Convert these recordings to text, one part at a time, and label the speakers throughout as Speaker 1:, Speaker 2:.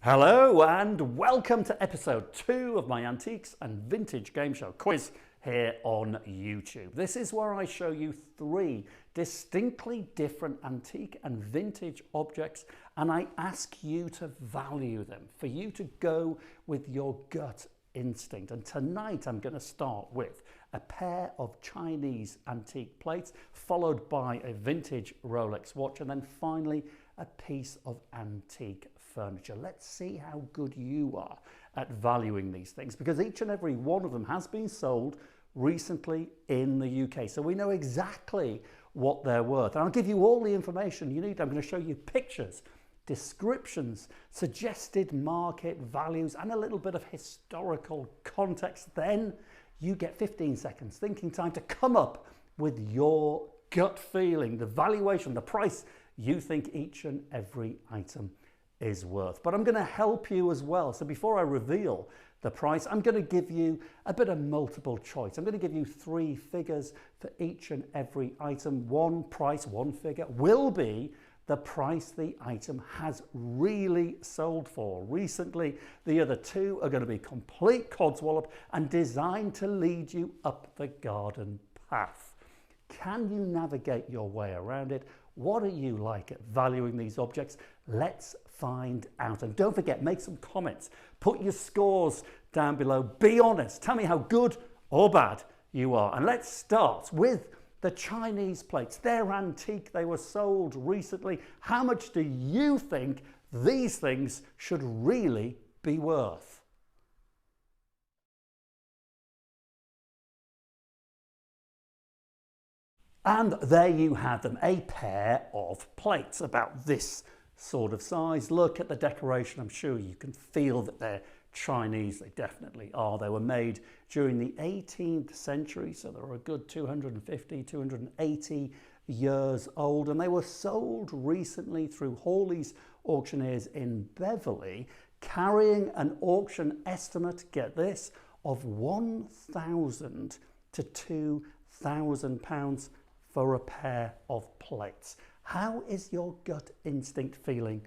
Speaker 1: Hello and welcome to episode 2 of my Antiques and Vintage Game Show quiz here on YouTube. This is where I show you 3 distinctly different antique and vintage objects and I ask you to value them, for you to go with your gut instinct. And tonight I'm going to start with a pair of Chinese antique plates, followed by a vintage Rolex watch, and then finally a piece of antique furniture. Let's see how good you are at valuing these things, because each and every one of them has been sold recently in the UK, so we know exactly what they're worth. And I'll give you all the information you need. I'm going to show you pictures, descriptions, suggested market values, and a little bit of historical context. Then you get 15 seconds thinking time to come up with your gut feeling, the valuation, the price you think each and every item is worth. But I'm going to help you as well. So before I reveal the price, I'm going to give you a bit of multiple choice. I'm going to give you 3 figures for each and every item. One price, one figure will be the price the item has really sold for recently. The other 2 are going to be complete codswallop and designed to lead you up the garden path. Can you navigate your way around it? What are you like at valuing these objects? Let's find out. And don't forget, make some comments. Put your scores down below. Be honest. Tell me how good or bad you are. And let's start with the Chinese plates. They're antique. They were sold recently. How much do you think these things should really be worth? And there you have them, a pair of plates about this sort of size. Look at the decoration. I'm sure you can feel that they're Chinese. They definitely are. They were made during the 18th century, so they're a good 250, 280 years old. And they were sold recently through Hawley's Auctioneers in Beverley, carrying an auction estimate, get this, of £1,000 to £2,000 for a pair of plates. How is your gut instinct feeling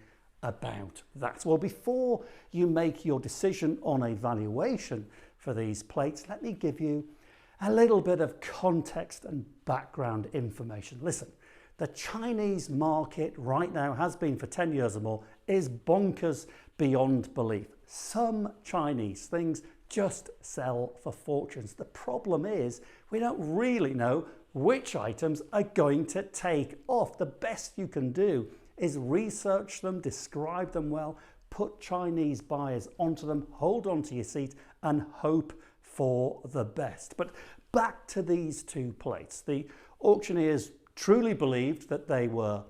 Speaker 1: about that? Well, before you make your decision on a valuation for these plates, let me give you a little bit of context and background information. Listen, the Chinese market right now, has been for 10 years or more, is bonkers beyond belief. Some Chinese things just sell for fortunes. The problem is we don't really know which items are going to take off. The best you can do is research them, describe them well, put Chinese buyers onto them, hold on to your seat and hope for the best. But back to these 2 plates. The auctioneers truly believed that they were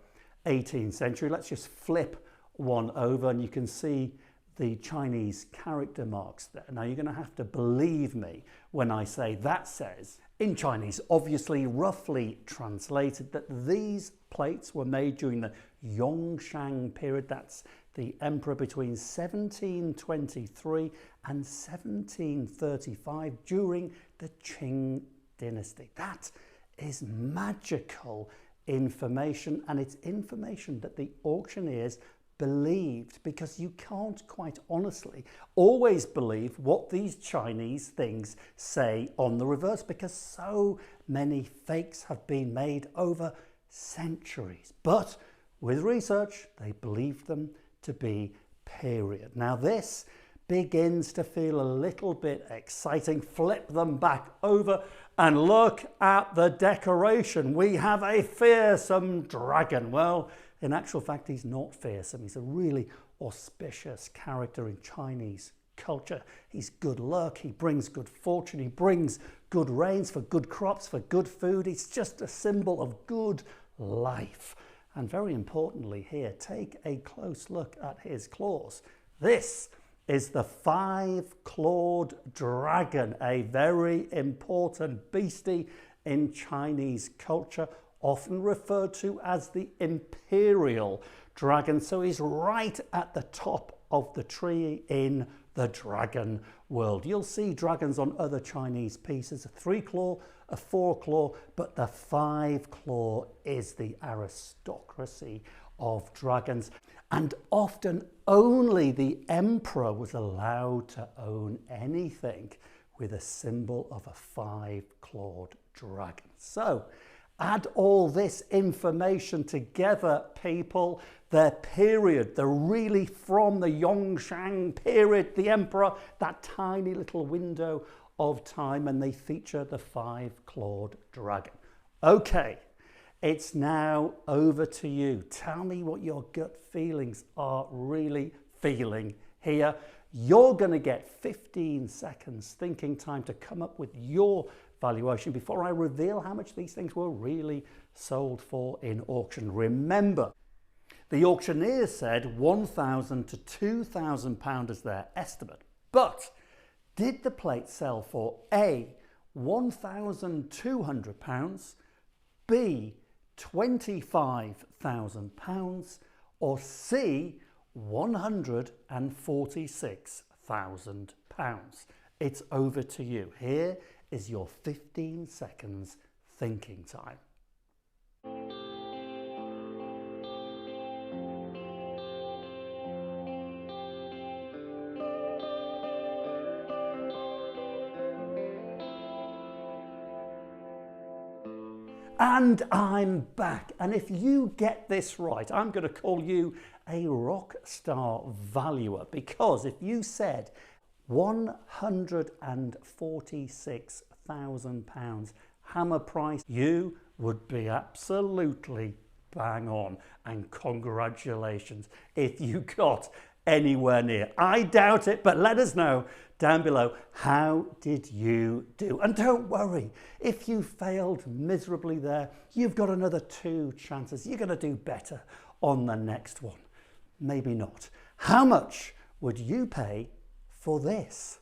Speaker 1: 18th century. Let's just flip one over and you can see the Chinese character marks there. Now you're going to have to believe me when I say that says in Chinese, obviously roughly translated, that these plates were made during the Yongshang period. That's the emperor between 1723 and 1735 during the Qing dynasty. That is magical information, and it's information that the auctioneers believed, because you can't quite honestly always believe what these Chinese things say on the reverse, because so many fakes have been made over centuries. But with research, they believed them to be period. Now this begins to feel a little bit exciting. Flip them back over and look at the decoration. We have a fearsome dragon. Well, in actual fact, he's not fearsome. He's a really auspicious character in Chinese culture. He's good luck. He brings good fortune. He brings good rains for good crops, for good food. He's just a symbol of good life. And very importantly here, take a close look at his claws. This is the 5-clawed dragon, a very important beastie in Chinese culture, often referred to as the imperial dragon. So he's right at the top of the tree in the dragon world. You'll see dragons on other Chinese pieces, a 3-claw, a 4-claw, but the 5-claw is the aristocracy of dragons, and often only the emperor was allowed to own anything with a symbol of a 5-clawed dragon. So add all this information together, people. Their period, they're really from the Yongshang period, the emperor, that tiny little window of time, and they feature the 5-clawed dragon. Okay, it's now over to you. Tell me what your gut feelings are really feeling here. You're going to get 15 seconds thinking time to come up with your valuation before I reveal how much these things were really sold for in auction. Remember, the auctioneers said £1,000 to £2,000 as their estimate. But did the plate sell for A, £1,200, B, £25,000, or C, £146,000? It's over to you. Here is your 15 seconds thinking time. And I'm back. And if you get this right, I'm going to call you a rock star valuer, because if you said £146,000 hammer price, you would be absolutely bang on. And congratulations if you got anywhere near. I doubt it, but let us know down below, how did you do? And don't worry, if you failed miserably there, you've got another 2 chances. You're going to do better on the next one. Maybe not. How much would you pay for this?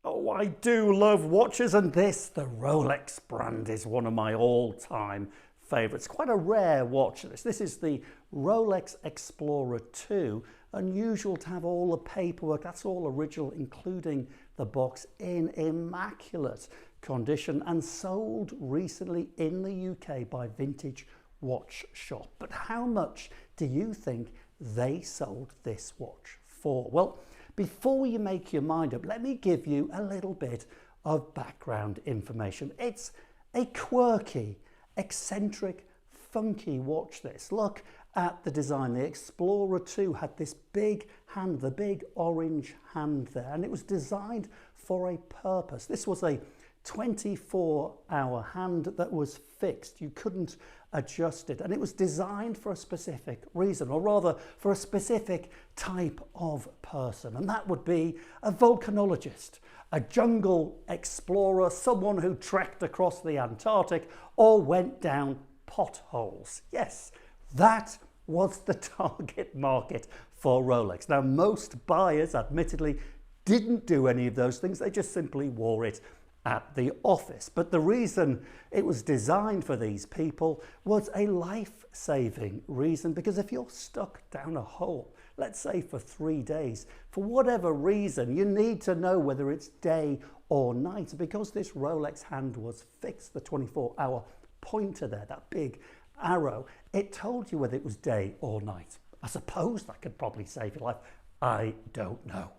Speaker 1: Oh, I do love watches, and this, the Rolex brand, is one of my all-time favourites. Quite a rare watch. This is the Rolex Explorer 2. Unusual to have all the paperwork. That's all original, including the box, in immaculate condition, and sold recently in the UK by Vintage Watch Shop. But how much do you think they sold this watch for? Well, before you make your mind up, let me give you a little bit of background information. It's a quirky, eccentric, funky watch, this. Look at the design. The Explorer 2 had this big hand, the big orange hand there, and it was designed for a purpose. This was a 24-hour hand that was fixed. You couldn't adjust it, and it was designed for a specific reason, or rather for a specific type of person, and that would be a volcanologist, a jungle explorer, someone who trekked across the Antarctic or went down potholes. Yes, that was the target market for Rolex. Now, most buyers admittedly didn't do any of those things. They just simply wore it at the office. But the reason it was designed for these people was a life-saving reason, because if you're stuck down a hole, let's say for 3 days, for whatever reason, you need to know whether it's day or night. Because this Rolex hand was fixed, the 24-hour pointer there, that big arrow, it told you whether it was day or night. I suppose that could probably save your life. I don't know.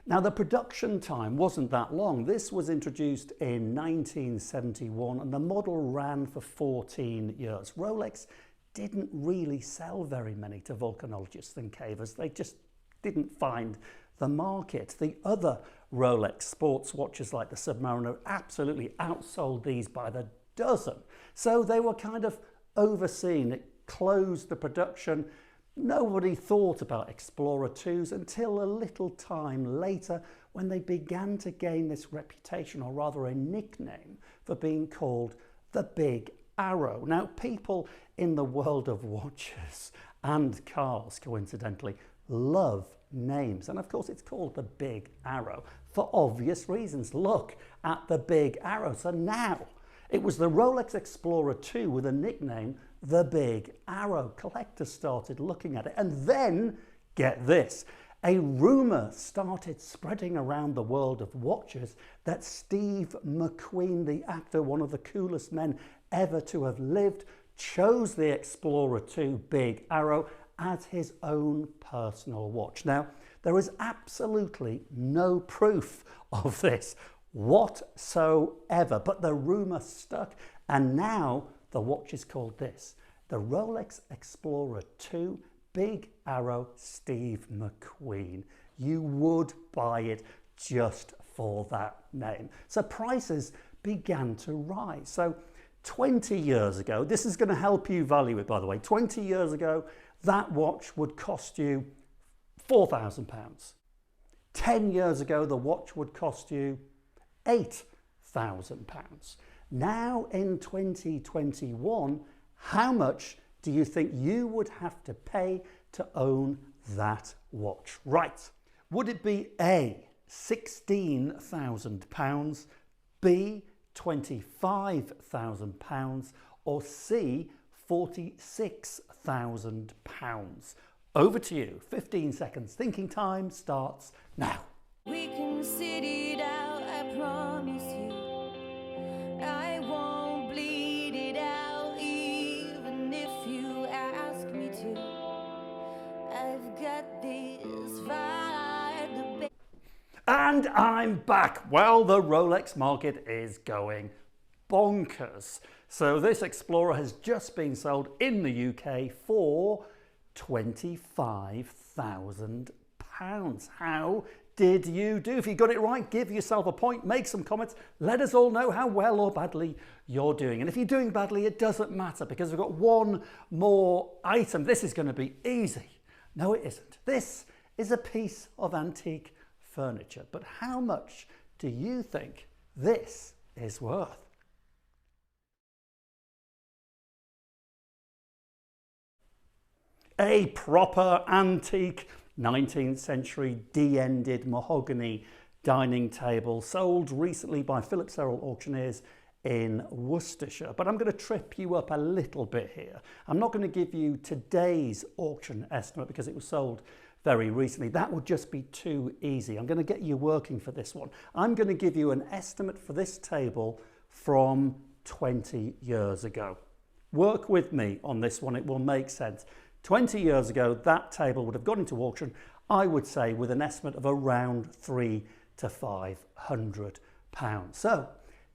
Speaker 1: Now, the production time wasn't that long. This was introduced in 1971 and the model ran for 14 years. Rolex didn't really sell very many to volcanologists and cavers. They just didn't find the market. The other Rolex sports watches like the Submariner absolutely outsold these by the dozen. So they were kind of overseen. It closed the production. Nobody thought about Explorer 2s until a little time later, when they began to gain this reputation, or rather a nickname, for being called the Big Arrow. Now, people in the world of watches and cars, coincidentally, love names. And of course, it's called the Big Arrow for obvious reasons. Look at the Big Arrow. So now it was the Rolex Explorer 2 with a nickname, the Big Arrow. Collectors started looking at it, and then, get this, a rumor started spreading around the world of watches that Steve McQueen, the actor, one of the coolest men ever to have lived, chose the Explorer 2 Big Arrow as his own personal watch. Now, there is absolutely no proof of this whatsoever, but the rumour stuck, and now the watch is called this, the Rolex Explorer 2 Big Arrow Steve McQueen. You would buy it just for that name. So prices began to rise. So 20 years ago, this is going to help you value it, by the way, 20 years ago, that watch would cost you £4,000. 10 years ago, the watch would cost you £8,000. Now in 2021, how much do you think you would have to pay to own that watch? Right. Would it be A, £16,000, B, £25,000, or C, £46,000? Over to you. 15 seconds. Thinking time starts now.
Speaker 2: We can sit it out, I promise you. I won't bleed it out, even if you ask me to. I've got this vibe.
Speaker 1: And I'm back. Well, the Rolex market is going bonkers. So this Explorer has just been sold in the UK for £25,000. How did you do? If you got it right, give yourself a point, make some comments, let us all know how well or badly you're doing. And if you're doing badly, it doesn't matter, because we've got one more item. This is going to be easy. No, it isn't. This is a piece of antique furniture, but how much do you think this is worth? A proper antique 19th century de-ended mahogany dining table, sold recently by Philip Serrell auctioneers in Worcestershire. But I'm going to trip you up a little bit here. I'm not going to give you today's auction estimate because it was sold very recently. That would just be too easy. I'm going to get you working for this one. I'm going to give you an estimate for this table from 20 years ago. Work with me on this one, it will make sense. 20 years ago, that table would have gone into auction, I would say, with an estimate of around £300 to £500. So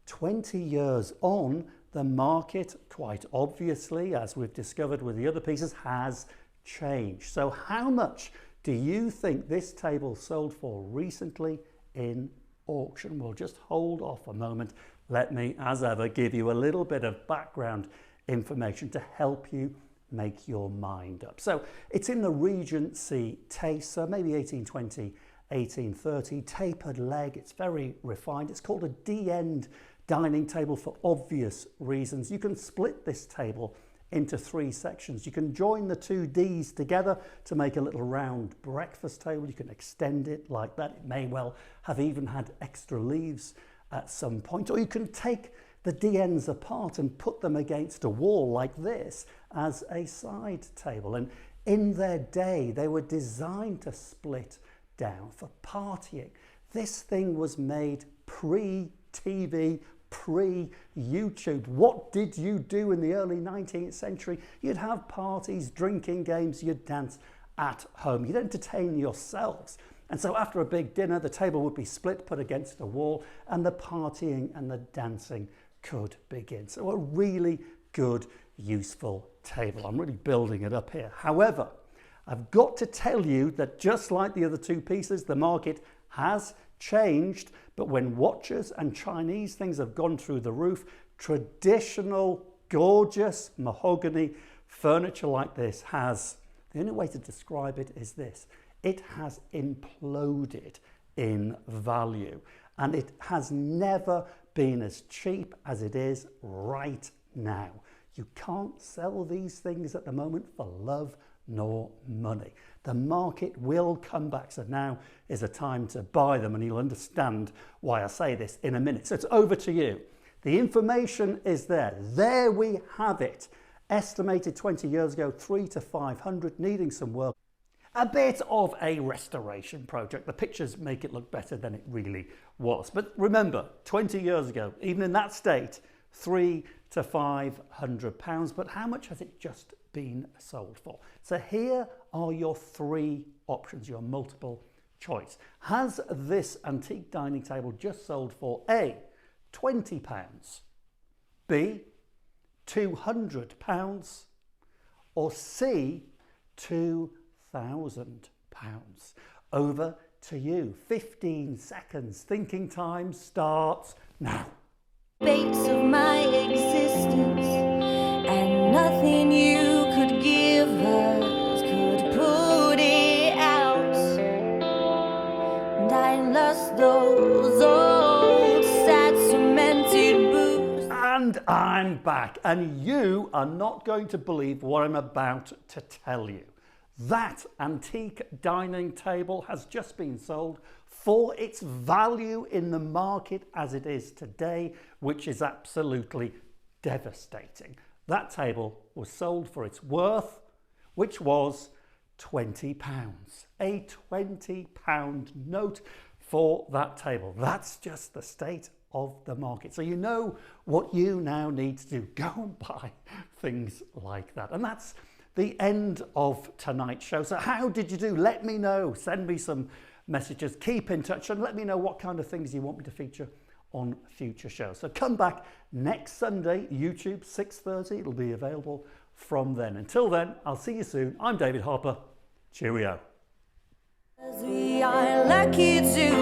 Speaker 1: 20 years on, the market, quite obviously, as we've discovered with the other pieces, has changed. So how much do you think this table sold for recently in auction? We'll just hold off a moment. Let me, as ever, give you a little bit of background information to help you make your mind up. So it's in the Regency taste, so maybe 1820, 1830, tapered leg. It's very refined. It's called a D-end dining table for obvious reasons. You can split this table into 3 sections. You can join the 2 Ds together to make a little round breakfast table. You can extend it like that. It may well have even had extra leaves at some point, or you can take the D-ends apart and put them against a wall like this as a side table. And in their day, they were designed to split down for partying. This thing was made pre-TV, pre-YouTube. What did you do in the early 19th century? You'd have parties, drinking games, you'd dance at home, you'd entertain yourselves. And so after a big dinner, the table would be split, put against a wall, and the partying and the dancing could begin. So a really good, useful table. I'm really building it up here. However, I've got to tell you that just like the other 2 pieces, the market has changed, but when watches and Chinese things have gone through the roof, traditional, gorgeous mahogany furniture like this has, the only way to describe it is this, it has imploded in value, and it has never been as cheap as it is right now. You can't sell these things at the moment for love nor money. The market will come back, so now is a time to buy them, and you'll understand why I say this in a minute. So it's over to you. The information is there. There we have it. Estimated 20 years ago, 300 to 500, needing some work. A bit of a restoration project. The pictures make it look better than it really was. But remember, 20 years ago, even in that state, 300 to £500, but how much has it just been sold for? So here are your three options, your multiple choice. Has this antique dining table just sold for A, £20, B, £200, or C, £2,000? Over to you. 15 seconds. Thinking time starts now.
Speaker 2: Base of my existence, and nothing you could give us could put it out. And I lost those old sad cemented boots.
Speaker 1: And I'm back, and you are not going to believe what I'm about to tell you. That antique dining table has just been sold for its value in the market as it is today, which is absolutely devastating. That table was sold for its worth, which was £20. A £20 note for that table. That's just the state of the market. So you know what you now need to do. Go and buy things like that. And that's the end of tonight's show. So how did you do? Let me know. Send me some messages. Keep in touch and let me know what kind of things you want me to feature on future shows. So come back next Sunday, YouTube, 6:30. It'll be available from then. Until then, I'll see you soon. I'm David Harper. Cheerio.
Speaker 2: We are lucky to